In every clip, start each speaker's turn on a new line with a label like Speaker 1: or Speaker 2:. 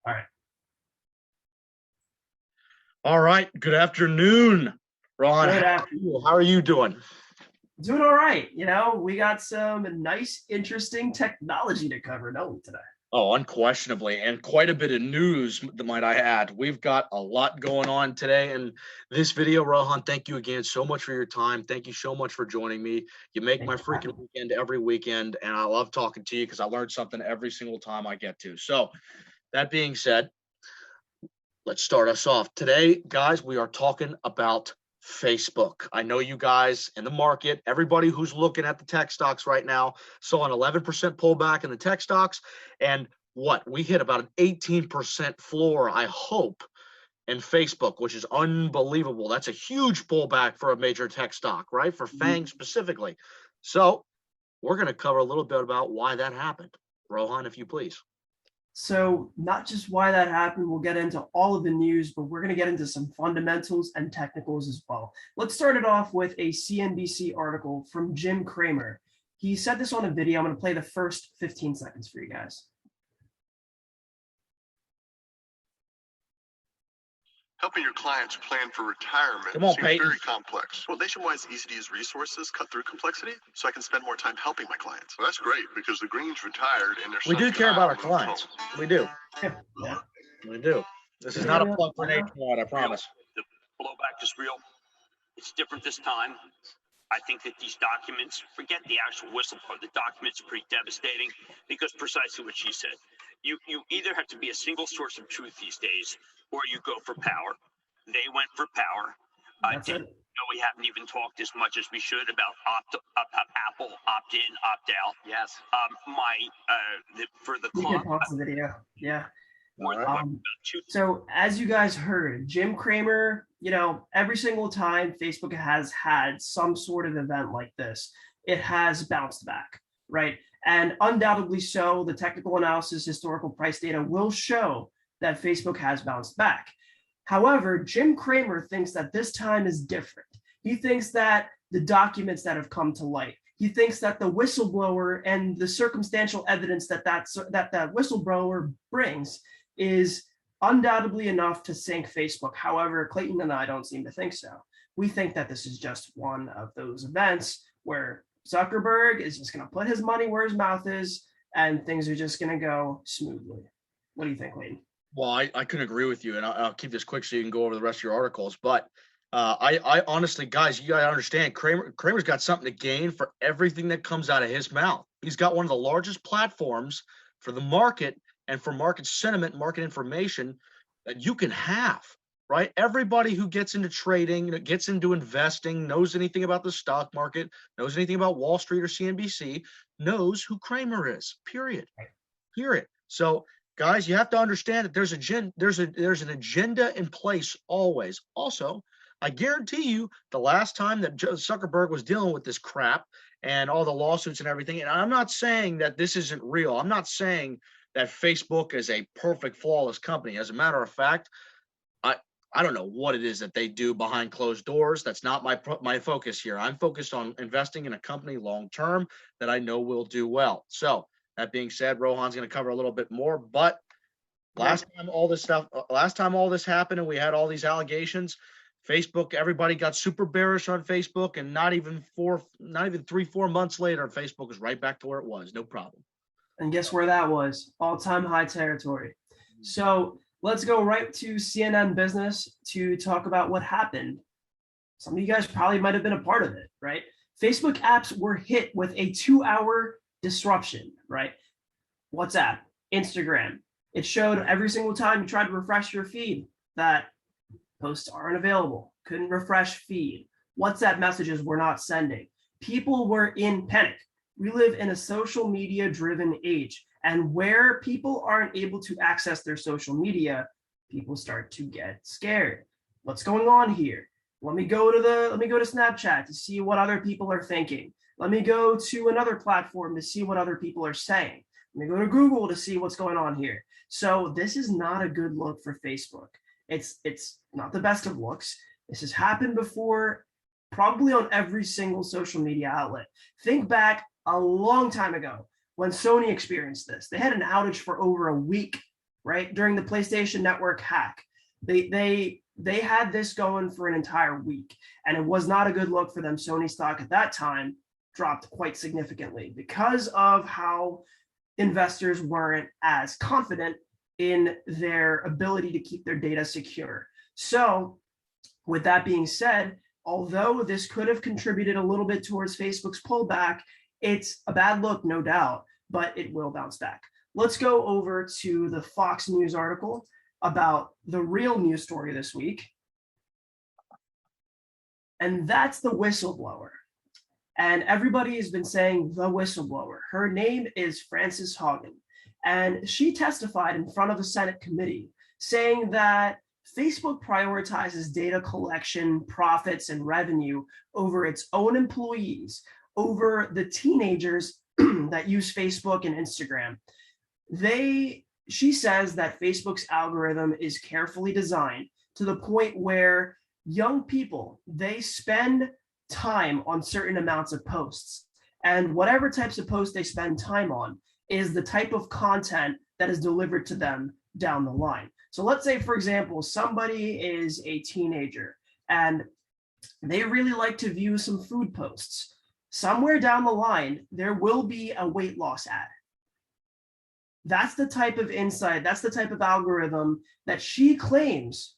Speaker 1: All right.
Speaker 2: All right. Good afternoon, Ron.
Speaker 1: Good afternoon.
Speaker 2: How are you doing?
Speaker 1: Doing all right. You know, we got some nice, interesting technology to cover, don't we, today?
Speaker 2: Oh, unquestionably, and quite a bit of news, might I add. We've got a lot going on today in this video. Rohan, thank you again so much for your time. Thank you so much for joining me. You make my freaking weekend every weekend, and I love talking to you because I learn something every single time I get to. So that being said, let's start us off. Today, guys, we are talking about Facebook. I know you guys in the market, everybody who's looking at the tech stocks right now, saw an 11% pullback in the tech stocks. And what? We hit about an 18% floor, I hope, in Facebook, which is unbelievable. That's a huge pullback for a major tech stock, right? For FANG specifically. So we're going to cover a little bit about why that happened. Rohan, if you please.
Speaker 1: So not just why that happened, we'll get into all of the news, but we're going to get into some fundamentals and technicals as well. Let's start it off with a CNBC article from Jim Cramer. He said this on a video. I'm going to play the first 15 seconds for you guys.
Speaker 3: Helping your clients plan for retirement seems very complex. Well, Nationwide's easy-to-use resources cut through complexity, so I can spend more time helping my clients. Well, that's great, because the Greens retired and
Speaker 2: we do care about our clients. We do.
Speaker 1: Yeah.
Speaker 2: We do. This is not a plug for Nationwide, I promise.
Speaker 4: The blowback is real. It's different this time. I think that these documents, forget the actual whistleblower, the documents are pretty devastating because precisely what she said. You either have to be a single source of truth these days, or you go for power. They went for power. We haven't even talked as much as we should about Apple opt-in, opt-out.
Speaker 5: Yes.
Speaker 4: For the
Speaker 1: club. You can pause the video. Yeah.
Speaker 2: Right.
Speaker 1: So as you guys heard, Jim Cramer, you know, every single time Facebook has had some sort of event like this, it has bounced back, right? And undoubtedly so, the technical analysis, historical price data will show that Facebook has bounced back. However, Jim Cramer thinks that this time is different. He thinks that the documents that have come to light, he thinks that the whistleblower and the circumstantial evidence that whistleblower brings is undoubtedly enough to sink Facebook. However, Clayton and I don't seem to think so. We think that this is just one of those events where Zuckerberg is just going to put his money where his mouth is and things are just going to go smoothly. What do you think, Clayton?
Speaker 2: Well, I couldn't agree with you, and I'll keep this quick so you can go over the rest of your articles. But I honestly, guys, you got to understand, Cramer's got something to gain for everything that comes out of his mouth. He's got one of the largest platforms for the market and for market sentiment, market information that you can have, right? Everybody who gets into trading, gets into investing, knows anything about the stock market, knows anything about Wall Street or CNBC, knows who Cramer is, period. So, guys, you have to understand that there's an agenda in place always. Also, I guarantee you the last time that Zuckerberg was dealing with this crap and all the lawsuits and everything, and I'm not saying that this isn't real. I'm not saying that Facebook is a perfect, flawless company. As a matter of fact, I don't know what it is that they do behind closed doors. That's not my focus here. I'm focused on investing in a company long-term that I know will do well. So that being said, Rohan's going to cover a little bit more, but last time all this happened and we had all these allegations, Facebook, everybody got super bearish on Facebook, and not even 3-4 months later, Facebook is right back to where it was. No problem.
Speaker 1: And guess where that was? All-time high territory. So let's go right to CNN Business to talk about what happened. Some of you guys probably might have been a part of it, right? Facebook apps were hit with a 2-hour disruption, right? WhatsApp, Instagram. It showed every single time you tried to refresh your feed that posts aren't available. Couldn't refresh feed. WhatsApp messages were not sending. People were in panic. We live in a social media driven age, and where people aren't able to access their social media, people start to get scared. What's going on here? Let me go to Snapchat to see what other people are thinking. Let me go to another platform to see what other people are saying. Let me go to Google to see what's going on here. So this is not a good look for Facebook. It's not the best of looks. This has happened before, probably on every single social media outlet. Think back a long time ago when Sony experienced this. They had an outage for over a week right? During the PlayStation Network hack, they had this going for an entire week, and it was not a good look for them. Sony stock at that time dropped quite significantly because of how investors weren't as confident in their ability to keep their data secure. So with that being said, although this could have contributed a little bit towards Facebook's pullback, it's a bad look, no doubt, but it will bounce back. Let's go over to the Fox News article about the real news story this week. And that's the whistleblower. And everybody has been saying the whistleblower. Her name is Frances Haugen. And she testified in front of a Senate committee saying that Facebook prioritizes data collection, profits, and revenue over its own employees, over the teenagers that use Facebook and Instagram. She says that Facebook's algorithm is carefully designed to the point where young people, they spend time on certain amounts of posts. And whatever types of posts they spend time on is the type of content that is delivered to them down the line. So let's say, for example, somebody is a teenager and they really like to view some food posts. Somewhere down the line, there will be a weight loss ad. That's the type of insight, that's the type of algorithm that she claims,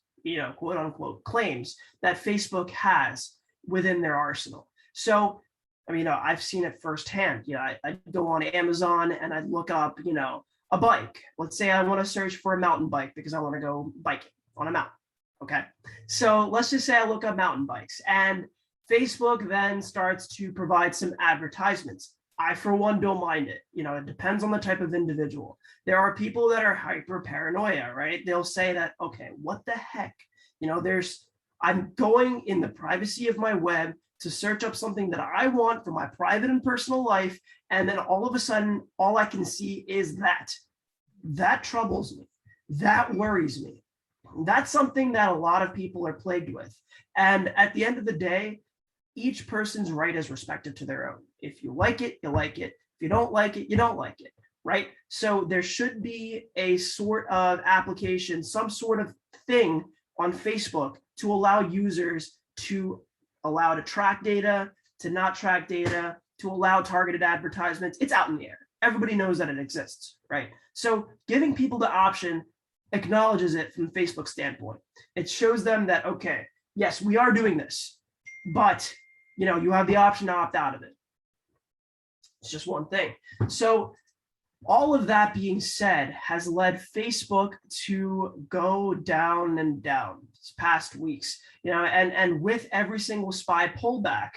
Speaker 1: quote unquote, claims that Facebook has within their arsenal. So, I've seen it firsthand. I go on Amazon and I look up, a bike. Let's say I want to search for a mountain bike because I want to go biking on a mountain. Okay. So let's just say I look up mountain bikes, and Facebook then starts to provide some advertisements. I, for one, don't mind it. It depends on the type of individual. There are people that are hyper paranoia, right? They'll say that, okay, what the heck? I'm going in the privacy of my web to search up something that I want for my private and personal life. And then all of a sudden, all I can see is that. That troubles me. That worries me. That's something that a lot of people are plagued with. And at the end of the day, each person's right is respected to their own. If you like it, you like it. If you don't like it, you don't like it, right? So there should be a sort of application, some sort of thing on Facebook to allow users to track data, to not track data, to allow targeted advertisements. It's out in the air. Everybody knows that it exists, right? So giving people the option acknowledges it from Facebook's standpoint. It shows them that, okay, yes, we are doing this, but you have the option to opt out of it. It's just one thing. So all of that being said has led Facebook to go down and down these past weeks, and with every single SPY pullback,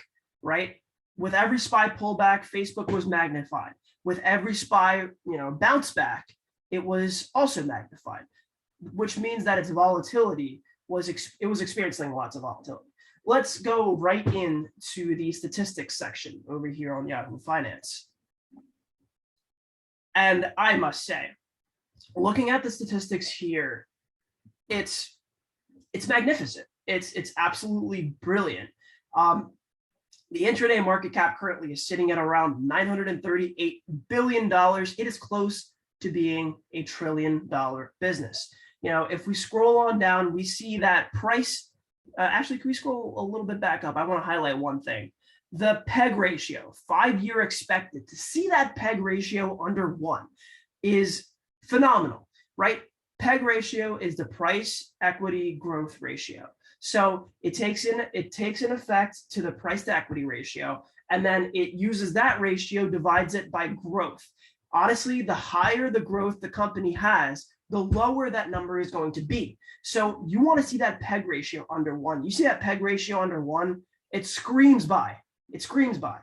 Speaker 1: right? With every SPY pullback, Facebook was magnified. With every SPY, bounce back, it was also magnified, which means that its volatility was experiencing lots of volatility. Let's go right into the statistics section over here on Yahoo Finance. And I must say, looking at the statistics here, it's magnificent. It's absolutely brilliant. The intraday market cap currently is sitting at around $938 billion. It is close to being a $1 trillion business. If we scroll on down, we see that price. Actually, can we scroll a little bit back up? I want to highlight one thing. The PEG ratio, 5-year expected, to see that PEG ratio under 1 is phenomenal, right? PEG ratio is the price equity growth ratio. So it takes in effect to the price to equity ratio, and then it uses that ratio, divides it by growth. Honestly, the higher the growth the company has, the lower that number is going to be. So you want to see that PEG ratio under 1. You see that PEG ratio under 1, it screams by. It screams by.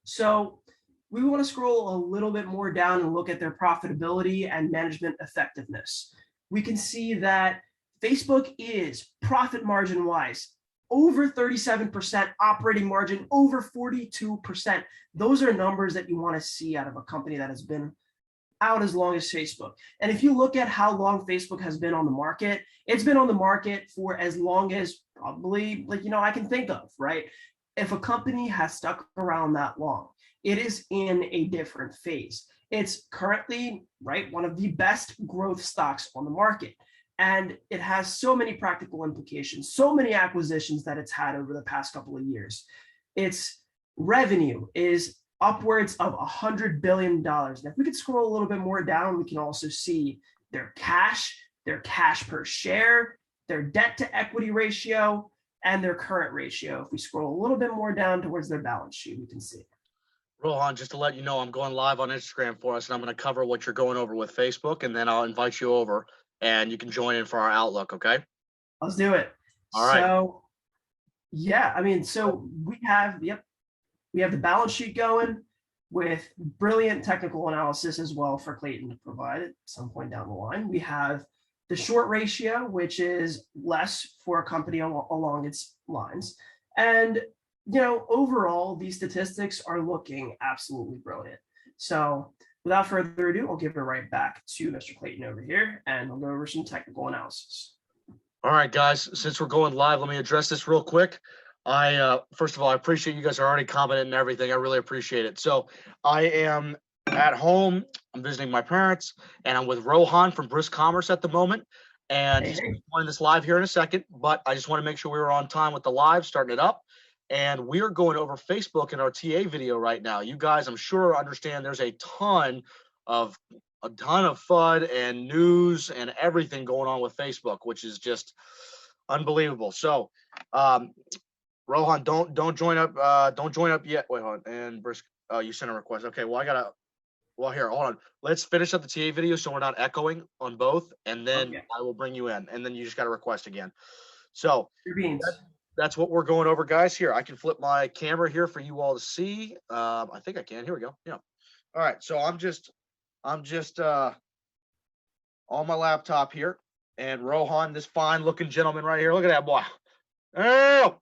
Speaker 1: So we want to scroll a little bit more down and look at their profitability and management effectiveness. We can see that Facebook is profit margin wise over 37%, operating margin over 42%. Those are numbers that you want to see out of a company that has been out as long as Facebook. And if you look at how long Facebook has been on the market, it's been on the market for as long as probably I can think of, right? If a company has stuck around that long, it is in a different phase. It's currently, right, one of the best growth stocks on the market. And it has so many practical implications, so many acquisitions that it's had over the past couple of years. Its revenue is upwards of $100 billion. And if we could scroll a little bit more down, we can also see their cash per share, their debt to equity ratio, and their current ratio. If we scroll a little bit more down towards their balance sheet, we can see.
Speaker 2: Rohan, just to let you know, I'm going live on Instagram for us, and I'm going to cover what you're going over with Facebook, and then I'll invite you over, and you can join in for our outlook, okay?
Speaker 1: Let's do it.
Speaker 2: All right.
Speaker 1: So, yeah, I mean, so we have the balance sheet going with brilliant technical analysis as well for Clayton to provide at some point down the line. We have the short ratio, which is less for a company along its lines. And, you know, overall, these statistics are looking absolutely brilliant. So without further ado, I'll give it right back to Mr. Clayton over here, and I'll go over some technical analysis.
Speaker 2: All right, guys, since we're going live, let me address this real quick. First of all, I appreciate you guys are already commenting and everything. I really appreciate it. So I am at home. I'm visiting my parents, and I'm with Rohan from Brisk Commerce at the moment. And he's going to join this live here in a second, but I just want to make sure we were on time with the live, starting it up. And we are going over Facebook in our TA video right now. You guys, I'm sure, understand there's a ton of FUD and news and everything going on with Facebook, which is just unbelievable. So, Rohan, don't join up. Don't join up yet. Wait, hold on. And Brisk, you sent a request. Okay. Well, here, hold on. Let's finish up the TA video so we're not echoing on both, and then okay, I will bring you in, and then you just got to request again. So that's what we're going over, guys. Here, I can flip my camera here for you all to see. I think I can. Here we go. Yeah. All right. So I'm just on my laptop here, and Rohan, this fine-looking gentleman right here. Look at that boy. Oh.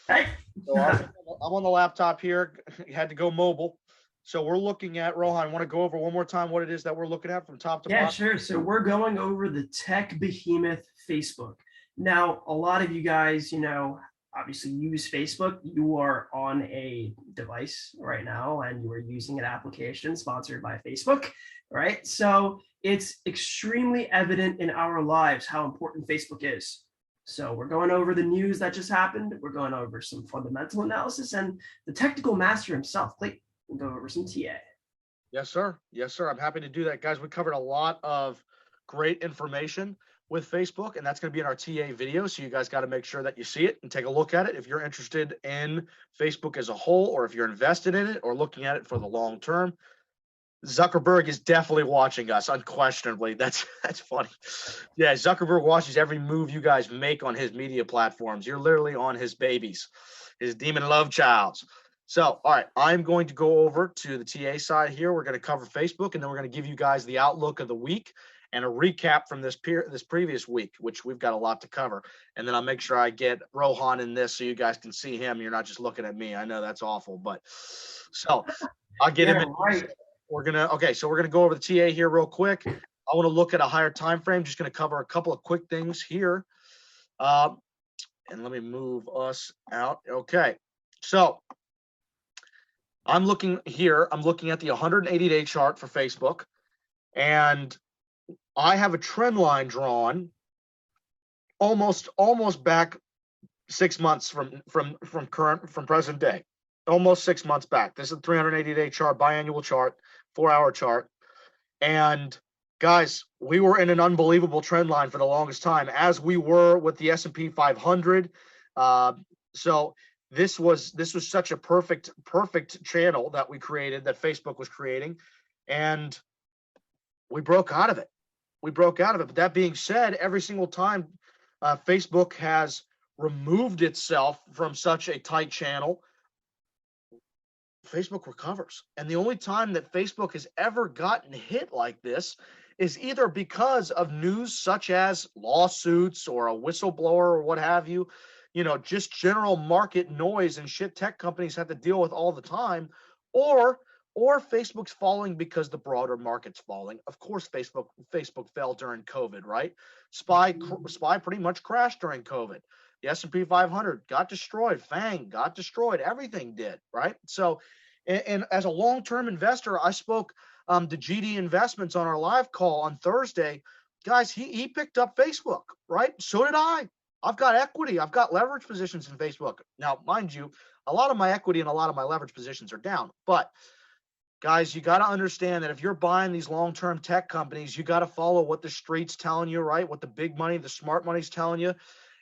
Speaker 1: Hey.
Speaker 2: So I'm on the laptop here. Had to go mobile. So we're looking at, Rohan, want to go over one more time what it is that we're looking at from top to bottom?
Speaker 1: Yeah, sure. So we're going over the tech behemoth Facebook. Now, a lot of you guys, you know, obviously use Facebook. You are on a device right now, and you are using an application sponsored by Facebook, right? So it's extremely evident in our lives how important Facebook is. So we're going over the news that just happened. We're going over some fundamental analysis, and the technical master himself, Clayton, will go over some TA.
Speaker 2: Yes, sir. Yes, sir. I'm happy to do that. Guys, we covered a lot of great information with Facebook, and that's going to be in our TA video. So you guys got to make sure that you see it and take a look at it. If you're interested in Facebook as a whole, or if you're invested in it or looking at it for the long term, Zuckerberg is definitely watching us, unquestionably. That's funny. Yeah, Zuckerberg watches every move you guys make on his media platforms. You're literally on his babies, his demon love childs. So, all right, I'm going to go over to the TA side here. We're going to cover Facebook, and then we're going to give you guys the outlook of the week and a recap from this previous week, which we've got a lot to cover. And then I'll make sure I get Rohan in this so you guys can see him. You're not just looking at me. I know that's awful, but so I'll get him in.
Speaker 1: Right.
Speaker 2: We're going to go over the TA here real quick. I want to look at a higher time frame. Just going to cover a couple of quick things here. And let me move us out. Okay. So I'm looking here. I'm looking at the 180-day chart for Facebook, and I have a trend line drawn almost back 6 months from present day, almost 6 months back. This is a 380-day chart, biannual chart, 4-hour chart, and guys, we were in an unbelievable trend line for the longest time, as we were with the S&P 500. So this was such a perfect channel that we created, that Facebook was creating, and we broke out of it. But that being said, every single time Facebook has removed itself from such a tight channel, Facebook recovers. And the only time that Facebook has ever gotten hit like this is either because of news such as lawsuits or a whistleblower or what have you, just general market noise and shit tech companies have to deal with all the time, or Facebook's falling because the broader market's falling. Of course, Facebook fell during COVID, right? SPY pretty much crashed during COVID. The S&P 500 got destroyed. FANG got destroyed. Everything did, right? So, and as a long-term investor, I spoke the GD Investments on our live call on Thursday, guys, he picked up Facebook, right? So did I. I've got equity. I've got leverage positions in Facebook. Now, mind you, a lot of my equity and a lot of my leverage positions are down. But guys, you got to understand that if you're buying these long-term tech companies, you got to follow what the street's telling you, right? What the big money, the smart money's telling you.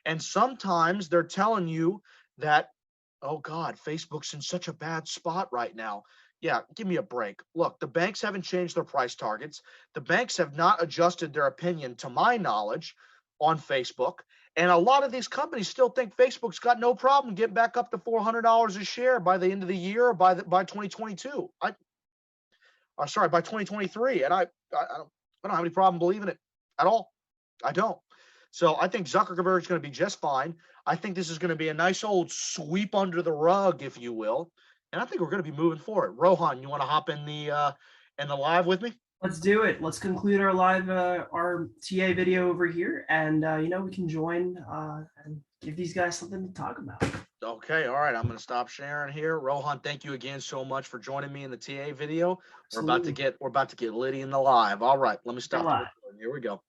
Speaker 2: And sometimes they're telling you that, oh God, Facebook's in such a bad spot right now. Yeah, give me a break. Look, the banks haven't changed their price targets. The banks have not adjusted their opinion, to my knowledge, on Facebook. And a lot of these companies still think Facebook's got no problem getting back up to $400 a share by the end of the year, or by 2022. By 2023. And I don't have any problem believing it at all. I don't. So I think Zuckerberg's going to be just fine. I think this is going to be a nice old sweep under the rug, if you will. And I think we're going to be moving forward. Rohan, you want to hop in the live with me?
Speaker 1: Let's do it. Let's conclude our live, our TA video over here, and we can join and give these guys something to talk about.
Speaker 2: Okay, all right. I'm going to stop sharing here. Rohan, thank you again so much for joining me in the TA video. Absolutely. We're about to get Liddy in the live. All right, let me stop. Here we go.